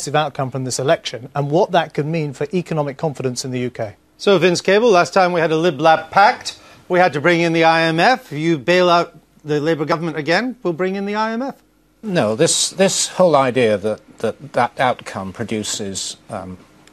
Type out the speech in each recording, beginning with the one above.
outcome from this election and what that could mean for economic confidence in the UK. So, Vince Cable, last time we had a Lib-Lab pact, we had to bring in the IMF. If you bail out the Labour government again, we'll bring in the IMF. No, this whole idea that outcome produces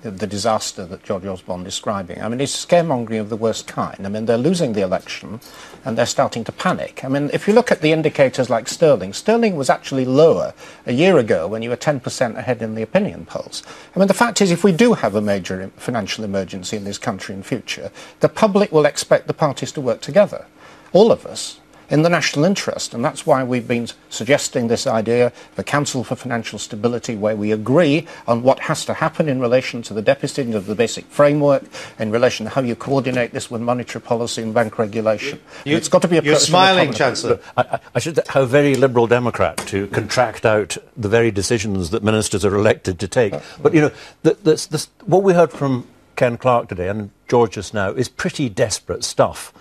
the disaster that George Osborne describing. I mean, it's scaremongering of the worst kind. I mean, they're losing the election and they're starting to panic. I mean, if you look at the indicators like sterling was actually lower a year ago when you were 10% ahead in the opinion polls. I mean, the fact is, if we do have a major financial emergency in this country in future, the public will expect the parties to work together, all of us, in the national interest, and that's why we've been suggesting this idea of a Council for Financial Stability where we agree on what has to happen in relation to the deficit of the basic framework, in relation to how you coordinate this with monetary policy and bank regulation. It's got to be a... You're smiling, Chancellor. I should say how very Liberal Democrat to contract out the very decisions that ministers are elected to take. But, you know, what we heard from Ken Clarke today and George just now is pretty desperate stuff.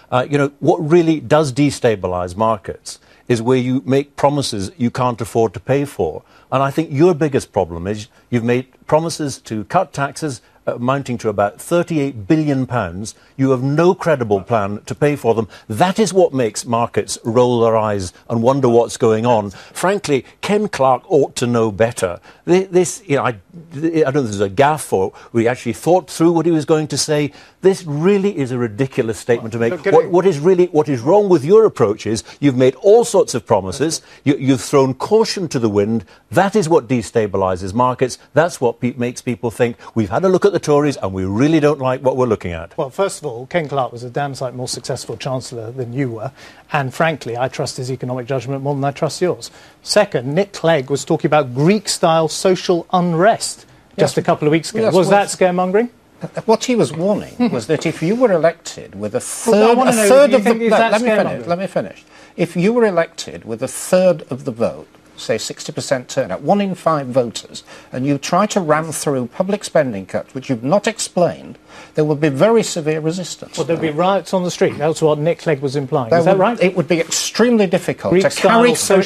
You know, what really does destabilise markets is where you make promises you can't afford to pay for. And I think your biggest problem is you've made promises to cut taxes amounting to about £38 billion. You have no credible plan to pay for them. That is what makes markets roll their eyes and wonder what's going on. Frankly, Ken Clarke ought to know better. This, you know, I don't think there's a gaffe or we actually thought through what he was going to say. This really is a ridiculous statement to make. What is wrong with your approach is you've made all sorts of promises. You've thrown caution to the wind. That is what destabilises markets. That's what makes people think we've had a look at the Tories and we really don't like what we're looking at. Well, first of all, Ken Clarke was a damn sight more successful Chancellor than you were, and frankly, I trust his economic judgment more than I trust yours. Second, Nick Clegg was talking about Greek-style social unrest just a couple of weeks ago. Was that scaremongering? What he was warning was that if you were elected with a third of the... Let me finish. If you were elected with a third of the vote, say 60% turnout, 1 in 5 voters, and you try to ram through public spending cuts, which you've not explained, there would be very severe resistance. Well, there would be riots on the street. That's what Nick Clegg was implying. Is that right? It would be extremely difficult to carry through.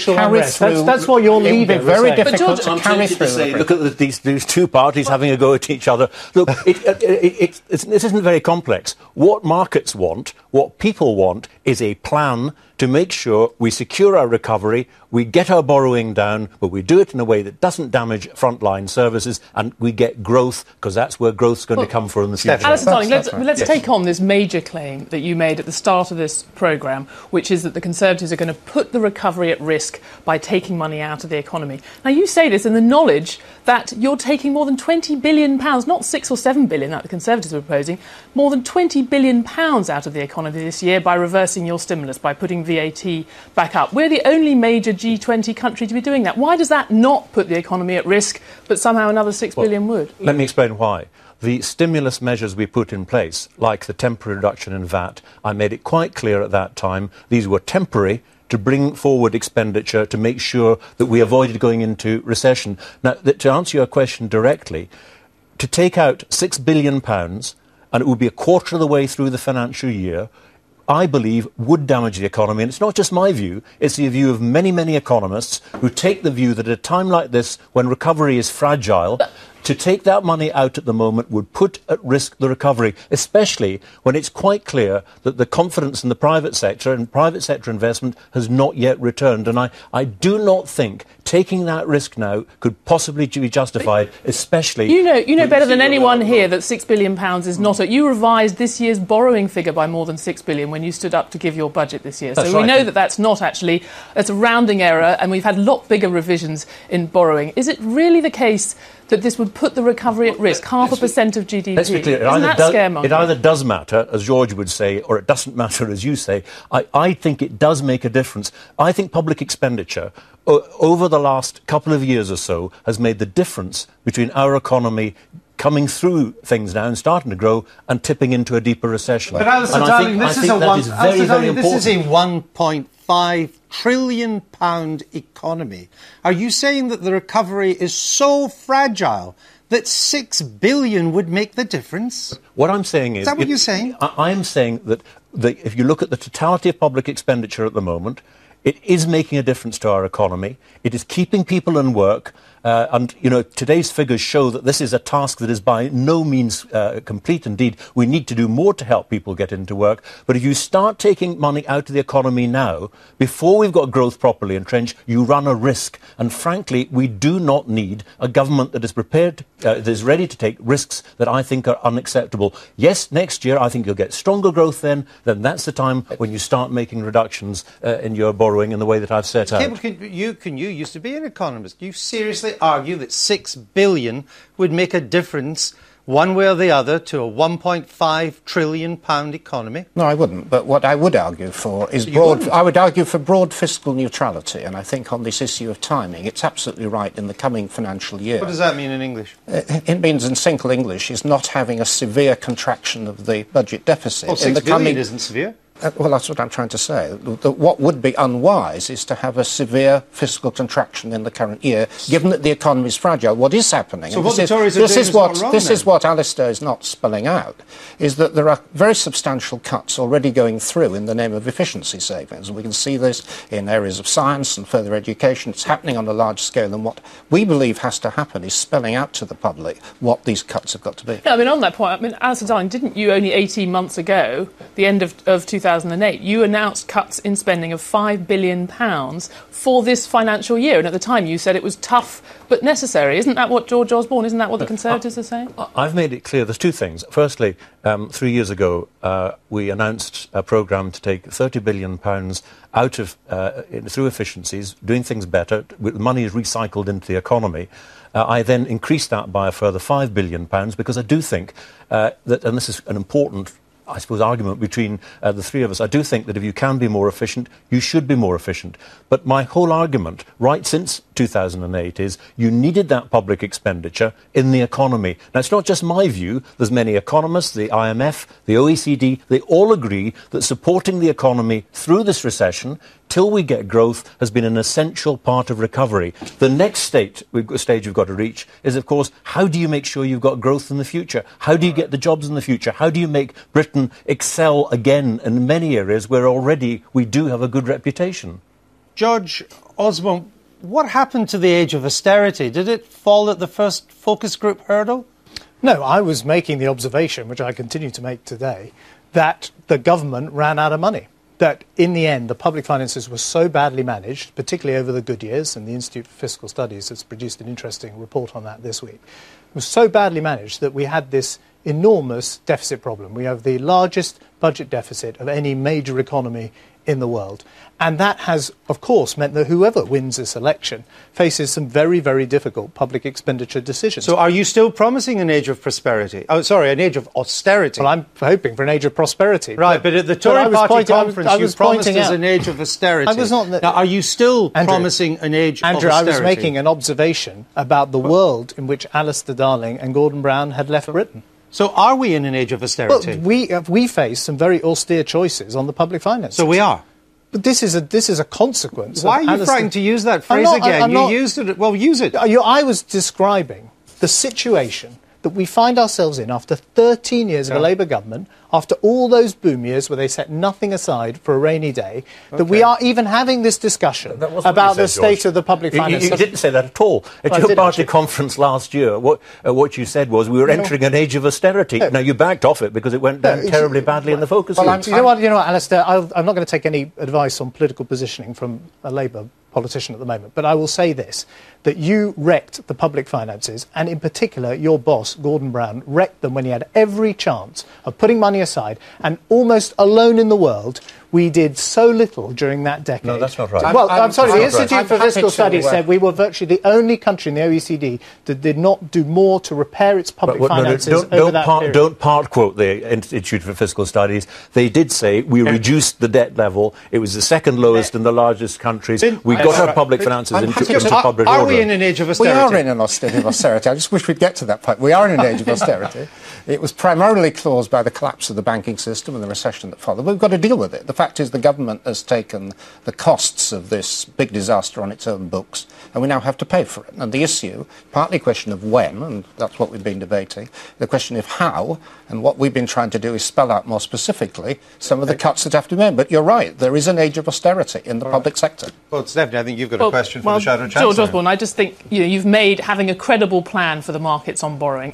That's what your leader was saying. It would be very difficult to carry through. Look at these two parties having a go at each other. Look, this isn't very complex. What markets want, what people want, is a plan to make sure we secure our recovery, we get our borrowing down, but we do it in a way that doesn't damage frontline services, and we get growth, because that's where growth's going to come from in the future. Alistair Darling, let's take on this major claim that you made at the start of this programme, which is that the Conservatives are going to put the recovery at risk by taking money out of the economy. Now, you say this in the knowledge that you're taking more than £20 billion, not 6 or 7 billion that the Conservatives were proposing, more than £20 billion out of the economy this year by reversing your stimulus, by putting VAT back up. We're the only major G20 country to be doing that. Why does that not put the economy at risk, but somehow another 6 billion would? Let me explain why. The stimulus measures we put in place, like the temporary reduction in VAT, I made it quite clear at that time, these were temporary to bring forward expenditure to make sure that we avoided going into recession. Now, to answer your question directly, to take out £6 billion, and it would be a quarter of the way through the financial year, I believe would damage the economy. And it's not just my view, it's the view of many, many economists who take the view that at a time like this, when recovery is fragile, to take that money out at the moment would put at risk the recovery, especially when it's quite clear that the confidence in the private sector and private sector investment has not yet returned. And I do not think taking that risk now could possibly be justified, especially... You know better than anyone here that £6 billion is not... You revised this year's borrowing figure by more than £6 billion when you stood up to give your budget this year. So we know that that's not actually... That's a rounding error, and we've had a lot bigger revisions in borrowing. Is it really the case that this would put the recovery at risk, 0.5% of GDP? Let's be clear, it either does matter, as George would say, or it doesn't matter, as you say. I think it does make a difference. I think public expenditure over the last couple of years or so has made the difference between our economy coming through things now and starting to grow and tipping into a deeper recession. But Alistair Darling, this is a £1.5 trillion economy. Are you saying that the recovery is so fragile that 6 billion would make the difference? What I'm saying is... Is that what you're saying? I'm saying that if you look at the totality of public expenditure at the moment, it is making a difference to our economy. It is keeping people in work. And, you know, today's figures show that this is a task that is by no means complete. Indeed, we need to do more to help people get into work. But if you start taking money out of the economy now, before we've got growth properly entrenched, you run a risk. And frankly, we do not need a government that is prepared, that is ready to take risks that I think are unacceptable. Yes, next year I think you'll get stronger growth then that's the time when you start making reductions in your borrowing in the way that I've set out. You used to be an economist. Do you seriously argue that 6 billion would make a difference one way or the other to a £1.5 trillion economy? No, I wouldn't. But what I would argue for is I would argue for broad fiscal neutrality. And I think on this issue of timing, it's absolutely right in the coming financial year. What does that mean in English? It means in simple English is not having a severe contraction of the budget deficit. Well, 6 billion isn't severe. Well, that's what I'm trying to say. What would be unwise is to have a severe fiscal contraction in the current year, given that the economy is fragile. What is happening? So what the Tories are doing is not wrong, This is what Alistair is not spelling out, is that there are very substantial cuts already going through in the name of efficiency savings. We can see this in areas of science and further education. It's happening on a large scale, and what we believe has to happen is spelling out to the public what these cuts have got to be. Yeah, I mean, on that point, I mean, Alistair Darling, didn't you only 18 months ago, the end of 2008, you announced cuts in spending of £5 billion for this financial year, and at the time you said it was tough but necessary. Isn't that what George Osborne, isn't that what the Conservatives are saying? I've made it clear there's two things. Firstly, 3 years ago, we announced a programme to take £30 billion out of, through efficiencies, doing things better, with money is recycled into the economy. I then increased that by a further £5 billion because I do think that, and this is an important I suppose, argument between the three of us. I do think that if you can be more efficient, you should be more efficient. But my whole argument, right since 2008, is you needed that public expenditure in the economy. Now, it's not just my view. There's many economists, the IMF, the OECD, they all agree that supporting the economy through this recession till we get growth has been an essential part of recovery. The next stage we've got to reach is, of course, how do you make sure you've got growth in the future? How do you get the jobs in the future? How do you make Britain excel again in many areas where already we do have a good reputation? George Osborne, what happened to the age of austerity? Did it fall at the first focus group hurdle? No, I was making the observation, which I continue to make today, that the government ran out of money. That in the end, the public finances were so badly managed, particularly over the good years, and the Institute for Fiscal Studies has produced an interesting report on that this week, it was so badly managed that we had this enormous deficit problem. We have the largest budget deficit of any major economy in the world. And that has, of course, meant that whoever wins this election faces some very, very difficult public expenditure decisions. So are you still promising an age of prosperity? Oh, sorry, an age of austerity. Well, I'm hoping for an age of prosperity. Right, but at the Tory Party conference, you promised us an age of austerity. I was not. Now, are you still promising an age of austerity? Andrew, I was making an observation about the world in which Alistair Darling and Gordon Brown had left Britain. So are we in an age of austerity? Well, we face some very austere choices on the public finances. So we are. But this is a consequence. Why are you frightened to use that phrase again? You used it. Well, use it. I was describing the situation that we find ourselves in after 13 years of a Labour government, after all those boom years where they set nothing aside for a rainy day, that we are even having this discussion about the state of the public finances. You didn't say that at all. At your party conference last year, what you said was we were entering an age of austerity. Now, you backed off it because it went down terribly badly in the focus group. You know what, Alistair, I'm not going to take any advice on political positioning from a Labour politician at the moment, but I will say this, that you wrecked the public finances, and in particular your boss, Gordon Brown, wrecked them when he had every chance of putting money aside, and almost alone in the world, we did so little during that decade. No, that's not right. Well, I'm sorry, the Institute for Fiscal Studies said we were virtually the only country in the OECD that did not do more to repair its public finances over that period. Don't part-quote the Institute for Fiscal Studies. They did say we reduced the debt level. It was the second lowest in the largest countries. We got our public finances into public order. Are we in an age of austerity? We are in an age of austerity. I just wish we'd get to that point. We are in an age of austerity. It was primarily caused by the collapse of the banking system and the recession that followed. We've got to deal with it. The fact is the government has taken the costs of this big disaster on its own books, and we now have to pay for it. And the issue, partly a question of when, and that's what we've been debating, the question of how, and what we've been trying to do is spell out more specifically some of the cuts that have to be made. But you're right, there is an age of austerity in the public sector. Well, Stephanie, I think you've got a question for the Shadow Chancellor. George Osborne, I just think you've made having a credible plan for the markets on borrowing